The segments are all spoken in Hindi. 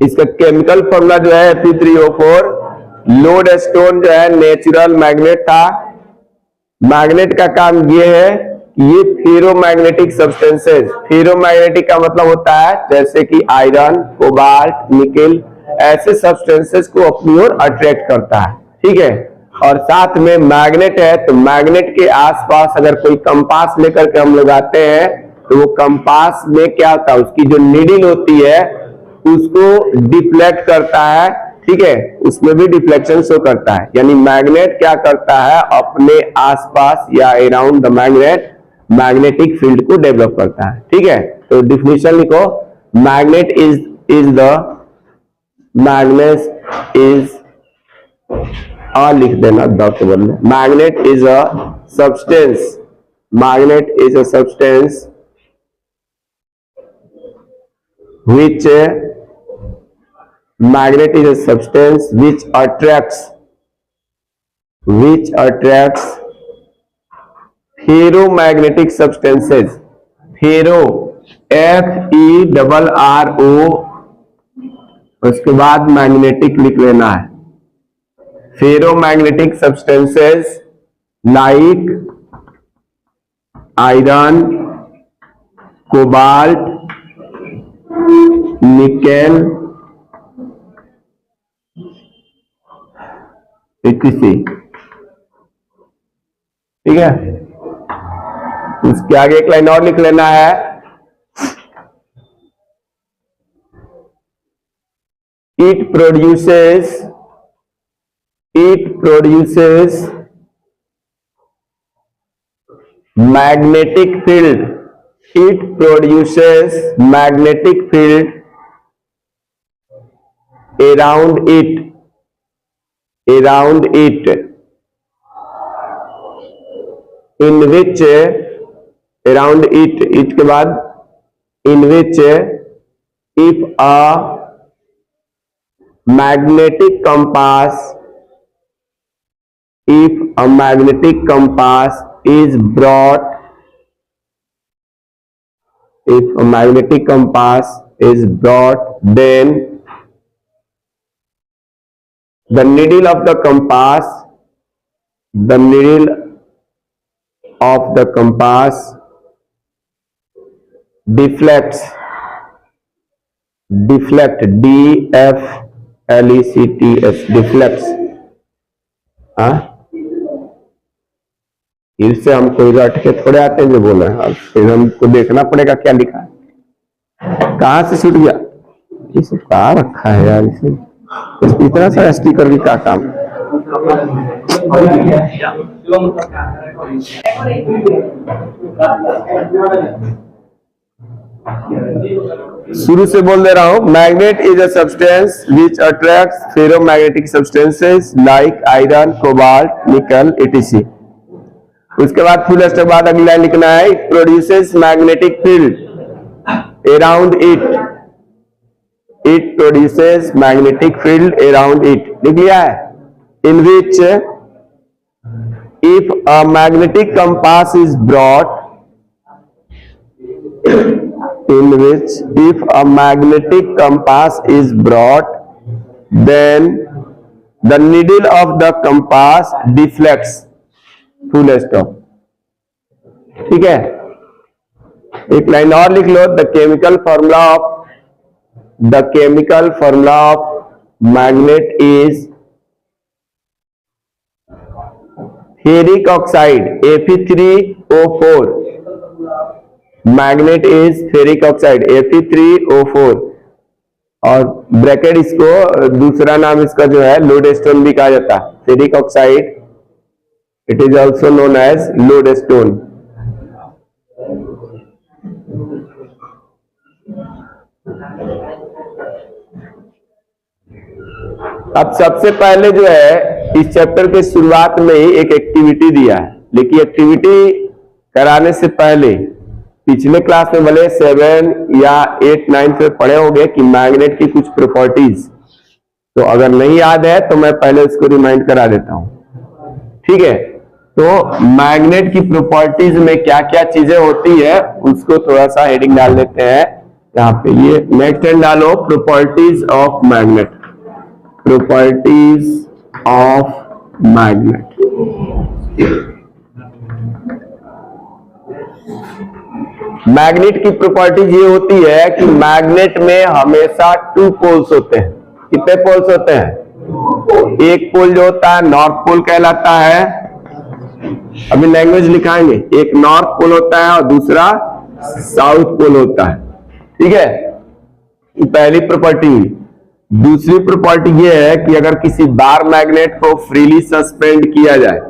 इसका केमिकल फॉर्मूला जो है Fe3O4। लोडस्टोन जो है नेचुरल मैग्नेट था। मैग्नेट का काम ये है कि ये फेरोमैग्नेटिक सब्सटेंसेस, फेरोमैग्नेटिक का मतलब होता है जैसे कि आयरन, कोबाल्ट, निकेल, ऐसे सब्सटेंसेस को अपनी ओर अट्रैक्ट करता है। ठीक है, और साथ में मैग्नेट है, तो मैग्नेट के आसपास अगर कोई कंपास लेकर के हम लोग आते हैं तो वो कंपास में क्या होता है, उसकी जो नीडल होती है उसको डिफ्लेक्ट करता है। ठीक है, उसमें भी डिफ्लेक्शन शो करता है। यानी मैग्नेट क्या करता है, अपने आसपास या around the magnet magnetic field को डेवलप करता है। ठीक है, तो डिफिनेशन लिखो, magnet is the magnet is लिख देना डॉट के बदले। Magnet is a substance, magnet is a substance which magnet is a substance which attracts ferromagnetic substances, ferro FERRO, उसके बाद मैग्नेटिक लिख लेना है। Ferromagnetic substances like iron, cobalt, nickel, etc। ठीक है, इसके आगे एक लाइन और लिख लेना है। It produces magnetic field, it produces magnetic field around it in which around it के बाद in which if a magnetic compass is brought, if a magnetic compass is brought, then the needle of the compass deflects, deflects, फिर से हम कोई रट के थोड़े आते हैं जो बोल रहे हैं, फिर हमको देखना पड़ेगा क्या लिखा है, कहां से छूट गया, ये सब कहाँ रखा है यार, इसे इतना सा स्टिकर भी क्या काम। शुरू से बोल दे रहा हूं, magnet is a substance which attracts ferromagnetic substances like iron, cobalt, निकल, etc। उसके बाद फुल स्टॉप बाद अगली लाइन लिखना है, it produces magnetic field around it produces magnetic field around it, लिख लिया है। In which if a magnetic compass is brought, in which if a magnetic compass is brought, then the needle of the compass deflects, full stop। ठीक है, एक लाइन और लिख लो, the chemical formula of magnet is ferric oxide, Fe3O4। Magnet is ferric oxide, Fe3O4, और ब्रैकेट इसको दूसरा नाम इसका जो है लोडस्टोन भी कहा जाता है, ferric oxide, it is also known as lodestone. अब सबसे पहले जो है इस चैप्टर के शुरुआत में ही एक एक्टिविटी दिया है, लेकिन एक्टिविटी कराने से पहले पिछले क्लास में भले 7 या 8, 9 से पढ़े होंगे कि मैग्नेट की कुछ प्रॉपर्टीज, तो अगर नहीं याद है तो मैं पहले उसको रिमाइंड करा देता हूं। ठीक है, तो मैग्नेट की प्रॉपर्टीज में क्या क्या चीजें होती है उसको थोड़ा सा हेडिंग डाल देते हैं। यहाँ पे ये नेक्स्ट एंड डालो, properties of magnet, properties of magnet. Magnet की प्रॉपर्टीज ये होती है कि मैग्नेट में हमेशा 2 पोल्स होते हैं। कितने पोल्स होते हैं? एक पोल जो होता है नॉर्थ पोल कहलाता है, अभी लैंग्वेज लिखाएंगे, एक नॉर्थ पोल होता है और दूसरा साउथ पोल होता है। ठीक है, पहली प्रॉपर्टी। दूसरी प्रॉपर्टी ये है कि अगर किसी बार मैग्नेट को फ्रीली सस्पेंड किया जाए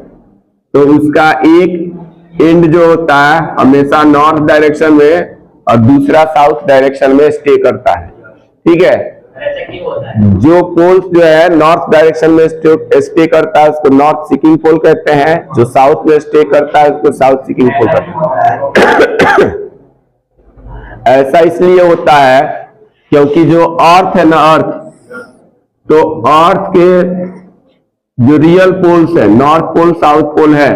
तो उसका एक एंड जो होता है हमेशा नॉर्थ डायरेक्शन में और दूसरा साउथ डायरेक्शन में स्टे करता है। ठीक है, जो पोल्स जो है नॉर्थ डायरेक्शन में स्टे करता है उसको नॉर्थ सीकिंग पोल कहते हैं, जो साउथ में स्टे करता है उसको साउथ सीकिंग पोल कहते हैं। ऐसा इसलिए होता है क्योंकि जो अर्थ है ना, अर्थ, तो अर्थ के जो रियल पोल्स है, नॉर्थ पोल साउथ पोल है,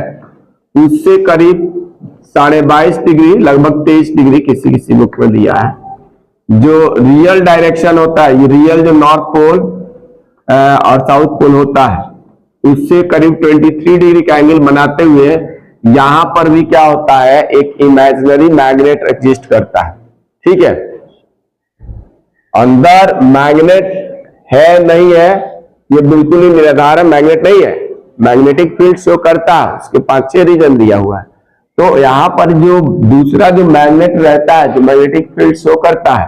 उससे करीब 22.5 डिग्री, लगभग 23 डिग्री किसी किसी बुक में दिया है। जो रियल डायरेक्शन होता है, ये रियल जो नॉर्थ पोल और साउथ पोल होता है, उससे करीब 23 डिग्री का एंगल बनाते हुए यहां पर भी क्या होता है, एक इमेजिनरी मैग्नेट एग्जिस्ट करता है। ठीक है, अंदर मैग्नेट है नहीं है ये बिल्कुल ही निराधार है, मैग्नेट नहीं है, मैग्नेटिक फील्ड शो करता है, उसके 5-6 रीजन दिया हुआ है। तो यहाँ पर जो दूसरा जो मैग्नेट रहता है, जो मैग्नेटिक फील्ड शो करता है,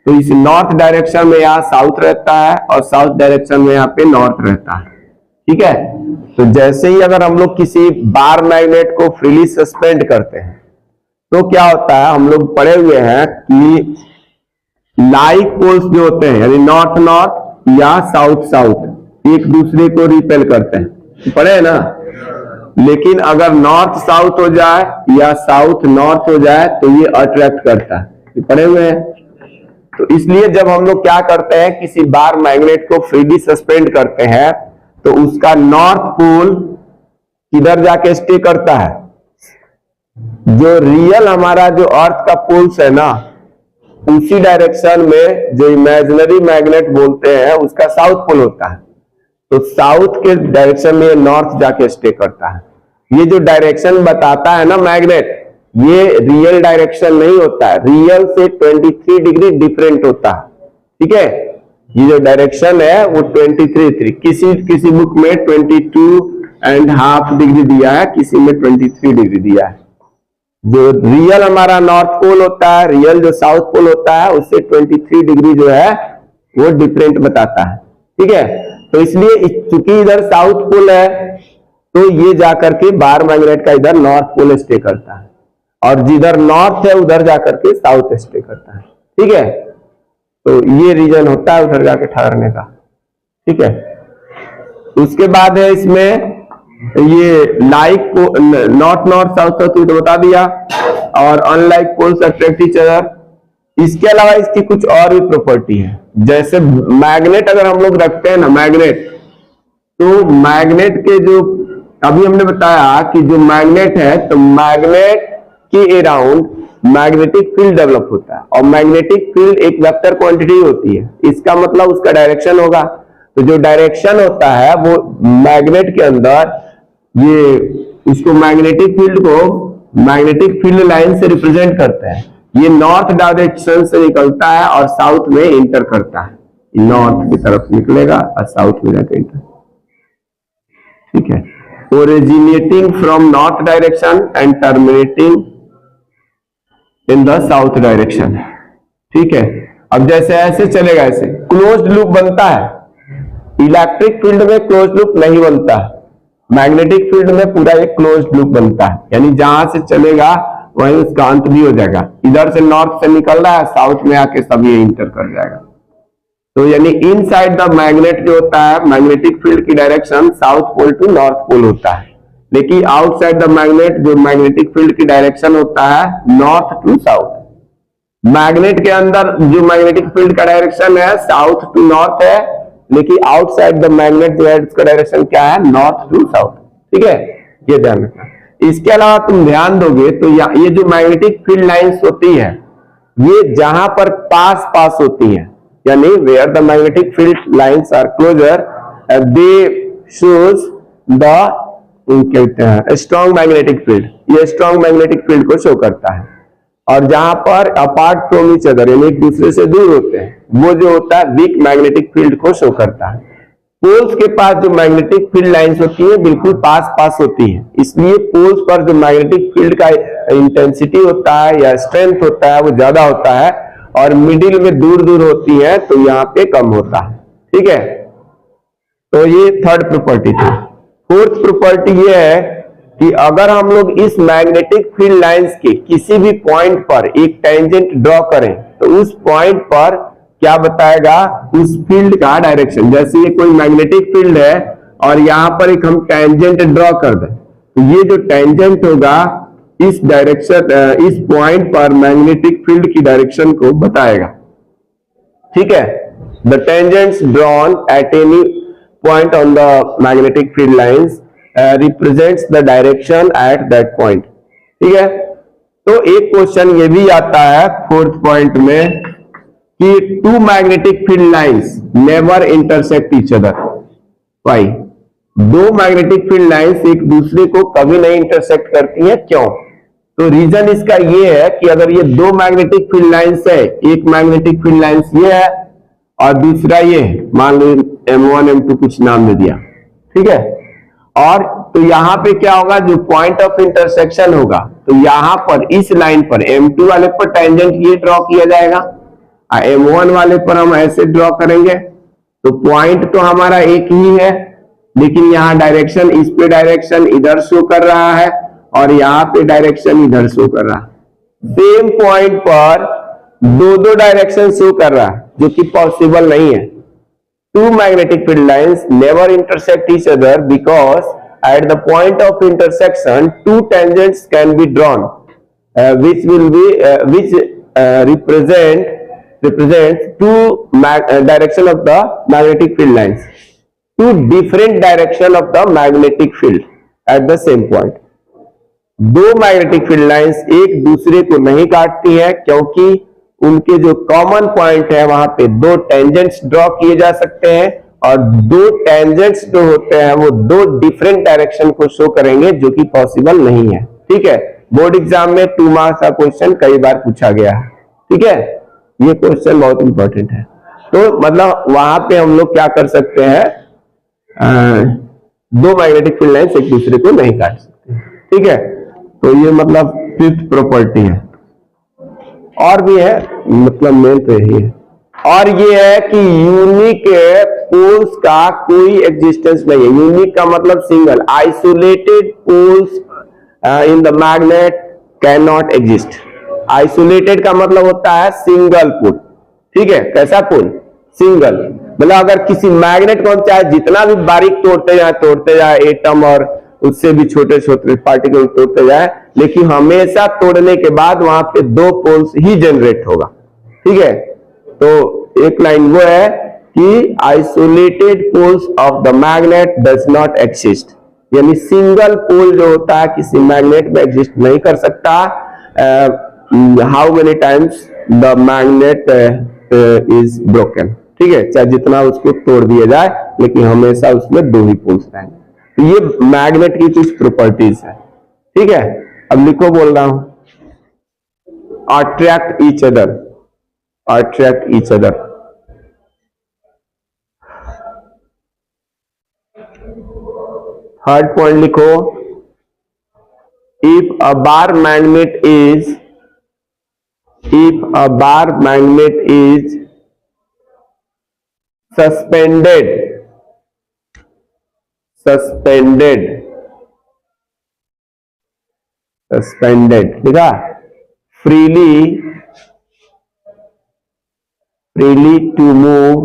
तो इस नॉर्थ डायरेक्शन में यहाँ साउथ रहता है और साउथ डायरेक्शन में यहाँ पे नॉर्थ रहता है। ठीक है, तो जैसे ही अगर हम लोग किसी बार मैग्नेट को फ्रीली सस्पेंड करते हैं तो क्या होता है, हम लोग पढ़े हुए हैं कि लाइक पोल्स जो होते हैं, यानी नॉर्थ नॉर्थ या साउथ साउथ, एक दूसरे को रिपेल करते हैं, पढ़े है ना। लेकिन अगर नॉर्थ साउथ हो जाए या साउथ नॉर्थ हो जाए तो ये अट्रैक्ट करता है, पढ़े हुए हैं। तो इसलिए जब हम लोग क्या करते हैं, किसी बार मैग्नेट को फ्रीली सस्पेंड करते हैं तो उसका नॉर्थ पोल किधर जाके स्टे करता है, जो रियल हमारा जो अर्थ का पोल्स है ना, उसी डायरेक्शन में जो इमेजिनरी मैग्नेट बोलते हैं उसका साउथ पोल होता है। तो साउथ के डायरेक्शन में नॉर्थ जाके स्टे करता है। ये जो डायरेक्शन बताता है ना मैग्नेट, ये रियल डायरेक्शन नहीं होता है, रियल से 23 डिग्री डिफरेंट होता है। ठीक है, ये जो डायरेक्शन है वो 23, किसी बुक में 22.5 डिग्री दिया है, किसी में 23 डिग्री दिया है। जो रियल हमारा नॉर्थ पोल होता है, रियल जो साउथ पोल होता है, उससे 23 डिग्री जो है वो डिफरेंट बताता है। ठीक है, तो इसलिए चूंकि इधर साउथ पोल है तो ये जाकर के बार मैग्नेट का इधर नॉर्थ पोल स्टे करता है, और जिधर नॉर्थ है उधर जाकर के साउथ स्टे करता है। ठीक है, तो ये रीजन होता है उधर जाके ठहरने का। ठीक है, उसके बाद है इसमें ये like north north south south तो बता दिया, और unlike poles attract each other. इसके अलावा इसकी कुछ और भी प्रॉपर्टी है, जैसे मैग्नेट अगर हम लोग रखते हैं ना मैग्नेट, तो मैग्नेट के जो अभी हमने बताया कि जो मैग्नेट है, तो मैग्नेट के अराउंड मैग्नेटिक फील्ड डेवलप होता है, और मैग्नेटिक फील्ड एक वेक्टर क्वांटिटी होती है, इसका मतलब उसका डायरेक्शन होगा। तो जो डायरेक्शन होता है वो मैग्नेट के अंदर, ये उसको मैग्नेटिक फील्ड को मैग्नेटिक फील्ड लाइन से रिप्रेजेंट करते हैं। ये नॉर्थ डायरेक्शन से निकलता है और साउथ में इंटर करता है, नॉर्थ की तरफ निकलेगा और साउथ में जाकर इंटर। ठीक है, originating from north direction and terminating in the south direction. ठीक है, अब जैसे ऐसे चलेगा, ऐसे क्लोज्ड लूप बनता है। इलेक्ट्रिक फील्ड में क्लोज्ड लूप नहीं बनता है, मैग्नेटिक फील्ड में पूरा एक क्लोज्ड लूप बनता है, यानी जहां से चलेगा वहीं उसका अंत भी हो जाएगा। इधर से नॉर्थ से निकल रहा है, साउथ में आके सब ये इंटर कर जाएगा। तो यानी इनसाइड द मैग्नेट जो होता है, मैग्नेटिक फील्ड की direction south pole to north pole होता है, लेकिन आउटसाइड द मैग्नेट जो मैग्नेटिक फील्ड की डायरेक्शन होता है नॉर्थ टू साउथ। मैग्नेट के अंदर जो मैग्नेटिक फील्ड का डायरेक्शन है साउथ टू नॉर्थ है, लेकिन आउटसाइड द मैग्नेट जो है उसका डायरेक्शन क्या है, नॉर्थ टू साउथ। ठीक है, ये ध्यान रखना। इसके अलावा तुम ध्यान दोगे तो ये जो मैग्नेटिक फील्ड लाइंस होती है, ये जहां पर पास पास होती हैं, यानी where the magnetic field lines are closer, they shows the कहते हैं स्ट्रॉन्ग मैग्नेटिक फील्ड, ये स्ट्रॉन्ग मैग्नेटिक फील्ड को शो करता है। और जहां पर अपार्ट फ्रॉम ईच अदर यानी एक दूसरे से दूर होते हैं, वो जो होता है वीक मैग्नेटिक फील्ड को शो करता है। पोल्स के पास जो मैग्नेटिक फील्ड लाइंस होती है बिल्कुल पास पास होती है, इसलिए पोल्स पर जो मैग्नेटिक फील्ड का इंटेंसिटी होता है या स्ट्रेंथ होता है वो ज्यादा होता है, और मिडिल में दूर दूर होती है तो यहाँ पे कम होता है। ठीक है, तो ये थर्ड प्रॉपर्टी थी। फोर्थ प्रॉपर्टी ये है कि अगर हम लोग इस मैग्नेटिक फील्ड लाइंस के किसी भी पॉइंट पर एक टेंजेंट ड्रॉ करें तो उस पॉइंट पर क्या बताएगा, उस फील्ड का डायरेक्शन। जैसे ये कोई मैग्नेटिक फील्ड है और यहां पर एक हम टेंजेंट ड्रॉ कर दें तो ये जो टेंजेंट होगा इस डायरेक्शन, इस पॉइंट पर मैग्नेटिक फील्ड की डायरेक्शन को बताएगा। ठीक है, the tangents drawn at any point on the magnetic field lines represents the direction at that point. ठीक है, तो एक क्वेश्चन ये भी आता है फोर्थ पॉइंट में कि two magnetic field lines never intersect each other. Why? दो मैग्नेटिक फील्ड लाइंस एक दूसरे को कभी नहीं इंटरसेक्ट करती हैं, क्यों? तो रीजन इसका ये है कि अगर ये दो मैग्नेटिक फील्ड लाइंस है, एक मैग्नेटिक फील्ड लाइंस ये है और दूसरा ये, मान लो M1 M2 कुछ नाम दे दिया, ठीक है, और तो यहां पे क्या होगा, जो पॉइंट ऑफ इंटरसेक्शन होगा तो यहां पर इस लाइन पर M2 वाले पर टेंजेंट ये ड्रॉ किया जाएगा, M1 वाले पर हम ऐसे ड्रॉ करेंगे। तो पॉइंट तो हमारा एक ही है, लेकिन यहाँ डायरेक्शन, इस पे डायरेक्शन इधर शो कर रहा है और यहाँ पे डायरेक्शन इधर शो कर रहा है। सेम पॉइंट पर दो दो डायरेक्शन शो कर रहा है, जो कि पॉसिबल नहीं है। Two magnetic field lines never intersect each other because at the point of intersection, two tangents can be drawn, which represents two direction of the magnetic field lines, two different direction of the magnetic field at the same point. दो मैग्नेटिक फील्ड लाइंस एक दूसरे को नहीं काटती है क्योंकि उनके जो कॉमन पॉइंट है वहां पे दो टेंजेंट्स ड्रॉ किए जा सकते हैं, और दो टेंजेंट्स जो होते हैं वो दो डिफरेंट डायरेक्शन को शो करेंगे, जो कि पॉसिबल नहीं है। ठीक है, बोर्ड एग्जाम में 2 मार्क्स का क्वेश्चन कई बार पूछा गया है। ठीक है, ये क्वेश्चन बहुत इंपॉर्टेंट है। तो मतलब वहां पे हम लोग क्या कर सकते हैं, दो मैग्नेटिक फील्ड लाइंस एक दूसरे को नहीं काट सकते। ठीक है, तो ये मतलब फिफ्थ प्रॉपर्टी है। और भी है, मतलब मेन तो यही है। और ये है कि यूनिक पोल्स का कोई एग्जिस्टेंस नहीं है। यूनिक का मतलब single, isolated poles in the magnet can not exist. Isolated का मतलब होता है सिंगल पोल। ठीक है, कैसा पोल? सिंगल। मतलब अगर किसी मैग्नेट को हम चाहे जितना भी बारीक तोड़ते जाए एटम और उससे भी छोटे छोटे पार्टिकल तोड़ते जाए, लेकिन हमेशा तोड़ने के बाद वहां पे दो पोल्स ही जनरेट होगा। ठीक है, तो एक लाइन वो है कि isolated poles of the magnet does not exist, यानी सिंगल पोल जो होता है किसी मैग्नेट में एग्जिस्ट नहीं कर सकता। How many times the magnet is broken. ठीक है, चाहे जितना उसको तोड़ दिया जाए लेकिन हमेशा उसमें दो ही पोल्स रहेंगे। तो ये मैग्नेट की कुछ प्रॉपर्टीज है। ठीक है, अब लिखो, बोल रहा हूं, attract each other, attract each other. Third point लिखो, if a bar magnet is suspended देखा, freely to move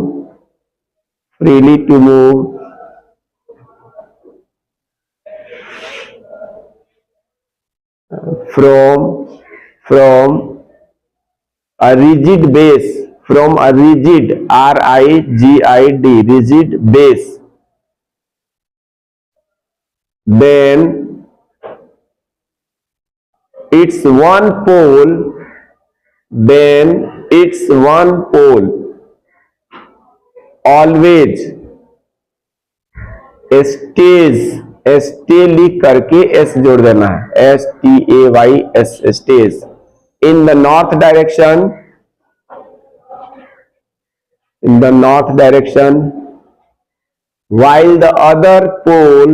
from a rigid base, from a rigid, RIGID, rigid base, then its one pole then its one pole always stay लिख करके एस जोड़ देना है, STAYS stage in the north direction, while the other pole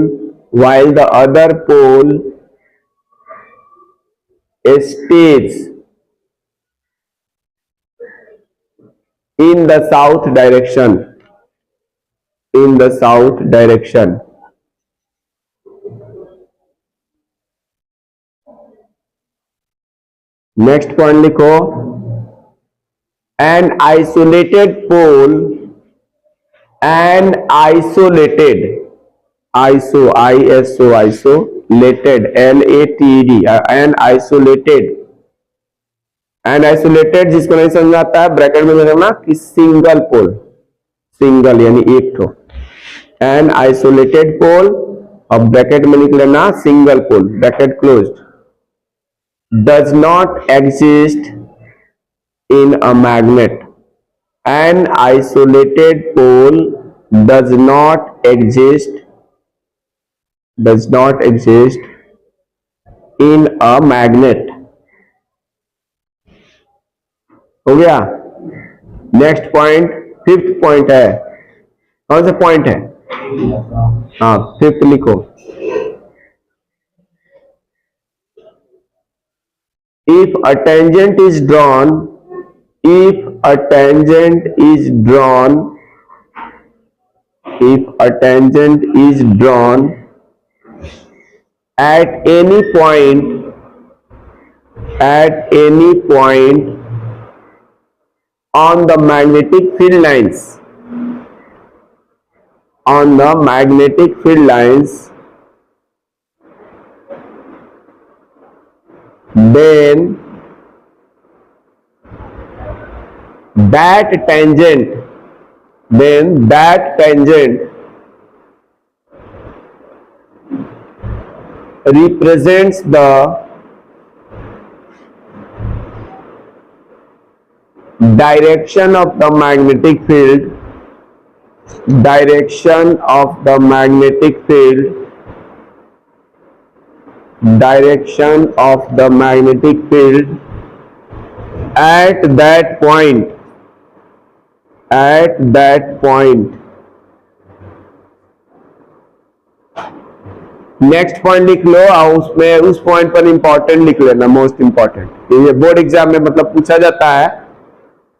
stays in the south direction. Next point लिखो, an isolated pole, isolated जिसको नहीं समझ आता है ब्रैकेट में लिखना कि सिंगल पोल, सिंगल यानी एक ठो, एन आइसोलेटेड पोल और ब्रैकेट में लिख लेना single pole, bracket closed, does not exist in a magnet. An isolated pole does not exist in a magnet. हो गया। नेक्स्ट पॉइंट, फिफ्थ पॉइंट है, कौन सा पॉइंट है? हाँ, फिफ्थ लिखो, if a tangent is drawn at any point on the magnetic field lines, then that tangent represents the direction of the magnetic field at that point. Next point लिख लो और उसमें उस पॉइंट पर इंपॉर्टेंट लिख लेना, मोस्ट इंपॉर्टेंट। ये बोर्ड एग्जाम में मतलब पूछा जाता है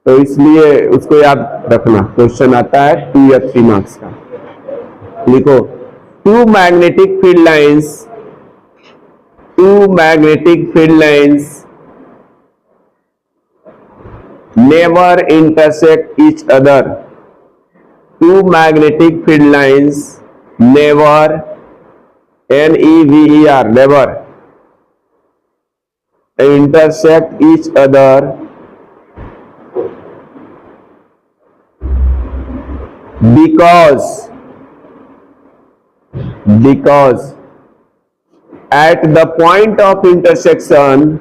तो इसलिए उसको याद रखना, क्वेश्चन आता है 2 या 3 मार्क्स का। लिखो, two magnetic field lines never intersect each other. Two magnetic field lines never, NEVER, never intersect each other because at the point of intersection,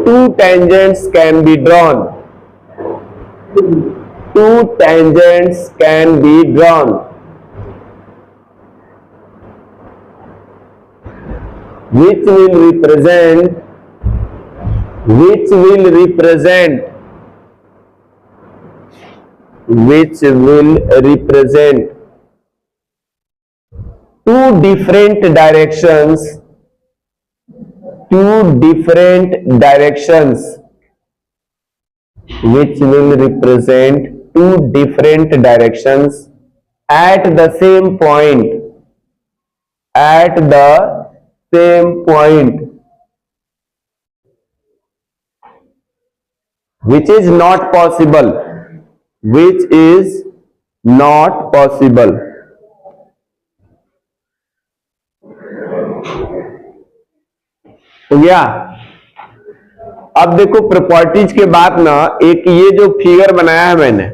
two tangents can be drawn. Which will represent two different directions, which will represent two different directions at the same point, which is not possible, हो गया। अब देखो प्रॉपर्टीज के बाद ना, एक ये जो फिगर बनाया है मैंने,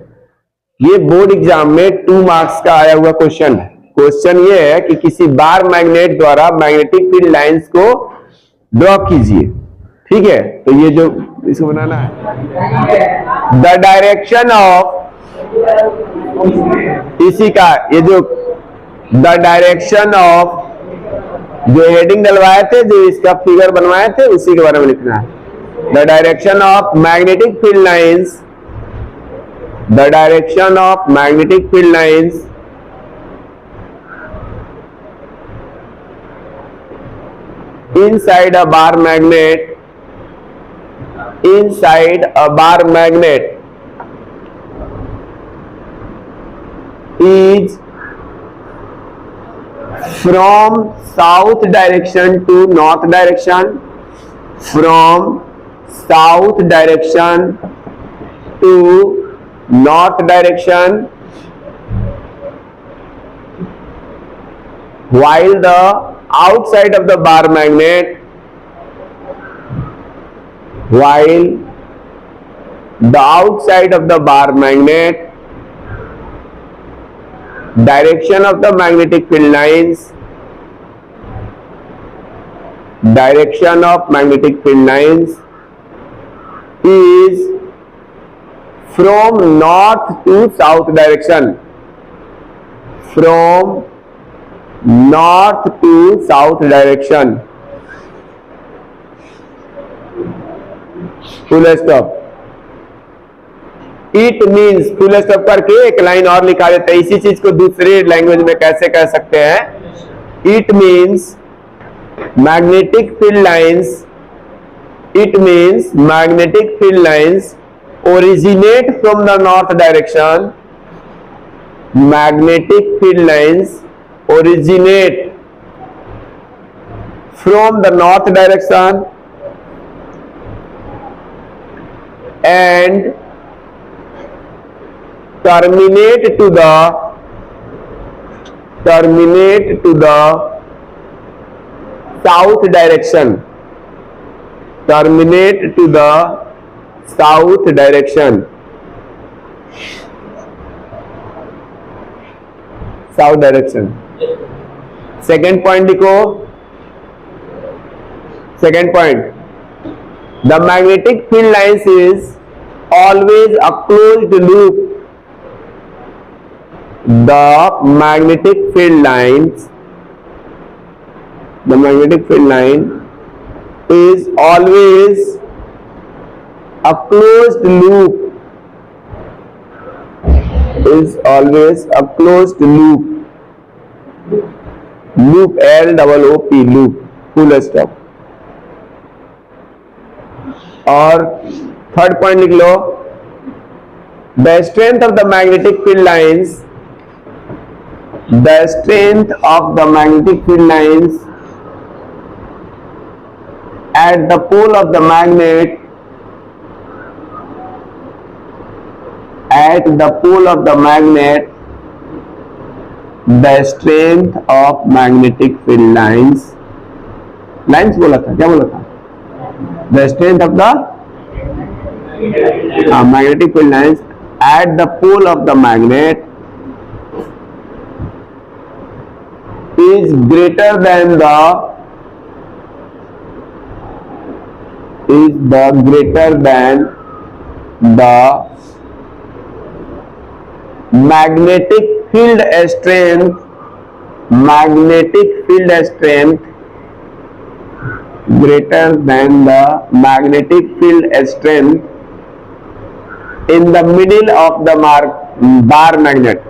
ये बोर्ड एग्जाम में 2 मार्क्स का आया हुआ क्वेश्चन है। क्वेश्चन ये है कि किसी बार मैग्नेट द्वारा मैग्नेटिक फील्ड लाइंस को ड्रॉ कीजिए। ठीक है, तो ये जो इसको बनाना है, द डायरेक्शन ऑफ, इसी का ये जो द डायरेक्शन ऑफ, जो हेडिंग डलवाए थे, जो इसका फिगर बनवाए थे, उसी के बारे में लिखना है। The direction of magnetic field lines, the direction of magnetic field lines inside a bar magnet, inside a bar magnet is from south direction to north direction, from south direction to north direction, while the outside of the bar magnet, while the outside of the bar magnet, direction of the magnetic field lines, direction of magnetic field lines is from north to south direction, from north to south direction, full stop। It means, full stop करके एक लाइन और लिखा देता है। इसी चीज को दूसरे लैंग्वेज में कैसे कह सकते हैं, it means magnetic field lines, it means magnetic field lines originate from the north direction, magnetic field lines originate from the north direction and terminate to the south direction, terminate to the south direction, south direction। Second point लिखो, second point, the magnetic field lines is always a closed loop, the magnetic field lines, the magnetic field line is always a closed loop, is always a closed loop, loop LOOP, loop, full stop। और थर्ड पॉइंट लिख लो, the strength of the magnetic field lines, the strength of the magnetic field lines at the pole of the magnet, at the pole of the magnet, the strength of magnetic field lines, lines बोला था, क्या बोला था, the strength of the magnetic field lines at the pole of the magnet is greater than the, magnetic field strength, magnetic field strength greater than the magnetic field strength in the middle of the bar magnet,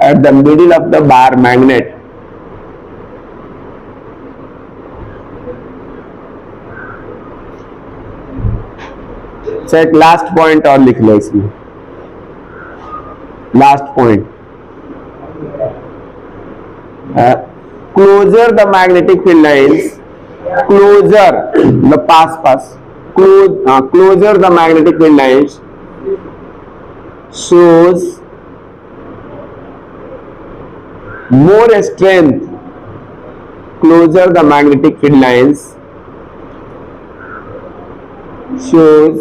at the middle of the bar magnet। तो एक लास्ट पॉइंट और लिख लो इसमें, last point, closer the magnetic field lines, closer the pass, closer the magnetic field lines shows more strength, closer the magnetic field lines shows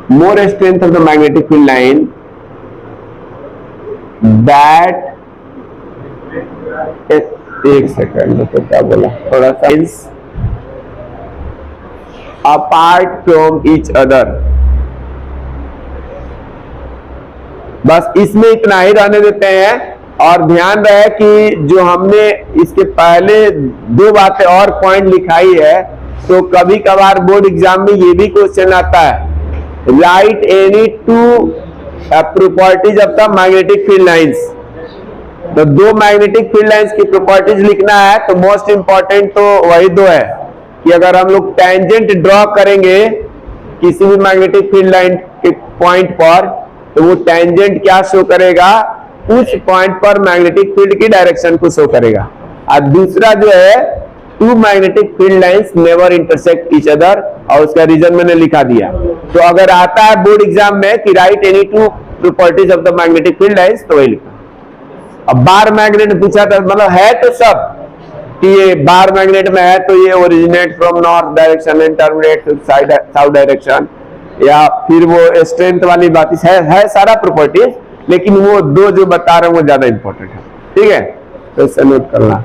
more strength of the magnetic field line that, एक सेकंड तो क्या बोला, थोड़ा सा, अपार्ट फ्रॉम ईच अदर। बस इसमें इतना ही रहने देते हैं। और ध्यान रहे कि जो हमने इसके पहले दो बातें और पॉइंट लिखाई है, तो कभी कभार बोर्ड एग्जाम में ये भी क्वेश्चन आता है, right any two properties of the magnetic field lines. तो दो मैग्नेटिक फील्ड लाइंस की प्रॉपर्टीज लिखना है, तो मोस्ट इंपॉर्टेंट तो वही दो है कि अगर हम लोग टेंजेंट ड्रॉ करेंगे किसी भी मैग्नेटिक फील्ड लाइन के पॉइंट पर, तो वो टेंजेंट क्या शो करेगा, उस पॉइंट पर मैग्नेटिक फील्ड की डायरेक्शन को शो करेगा। और दूसरा जो है, two magnetic field lines never intersect each other, और उसका रीजन मैंने लिखा दिया। तो अगर आता है बोर्ड एग्जाम में कि right any two properties of the magnetic field lines, तो वही लिखा। अब बार मैग्नेट पूछा था, मतलब है तो सब कि ये बार मैग्नेट में है तो ये originate from north direction and terminate south direction, या फिर वो स्ट्रेंथ वाली बात है सारा प्रॉपर्टीज, लेकिन वो दो जो बता रहे हैं वो ज्यादा इंपॉर्टेंट है। ठीक है, तो इसे नोट करना।